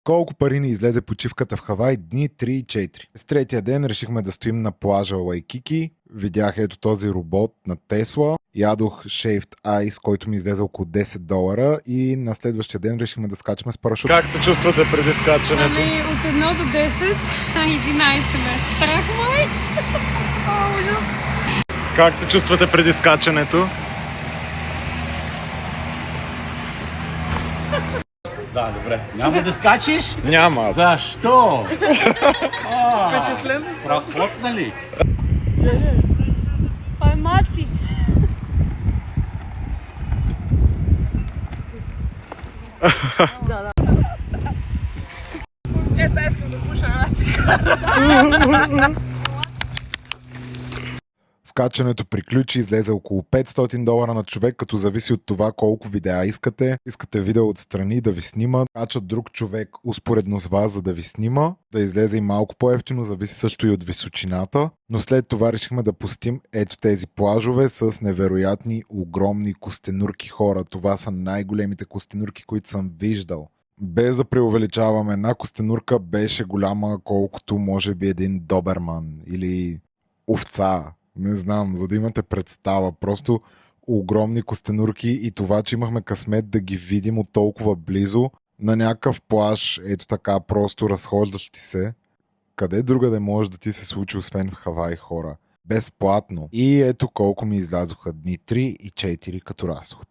Колко пари ни излезе почивката в Хавай дни 3 и 4? С третия ден решихме да стоим на плажа Лайкики. Видях ето този робот на Тесла. Ядох Shaved Ice, който ми излезе около $10 и на следващия ден решихме да скачаме с парашут. Как се чувствате преди скачането? Ами от 1 до 10, 11 ме страх май. Как се чувствате преди скачането? Да, добре. Няма да скачиш? Няма. Защо? Впечатлен? Страхотна ли? Това е Маци. Да. Сега искам да пуша Маци. Скачането приключи, излезе около $500 на човек, като зависи от това колко видеа искате. Искате видео отстрани да ви снима, качат друг човек успоредно с вас, за да ви снима. Да излезе и малко по-евтино, зависи също и от височината. Но след това решихме да пустим ето тези плажове с невероятни, огромни костенурки хора. Това са най-големите костенурки, които съм виждал. Без да преувеличаваме, една костенурка беше голяма колкото може би един доберман или овца. Не знам, за да имате представа. Просто огромни костенурки и това, че имахме късмет да ги видим от толкова близо на някакъв плаж, ето така, просто разхождащи се. Къде друга да може да ти се случи, освен в Хавай, хора? Безплатно. И ето колко ми излязоха дни 3 и 4 като разход.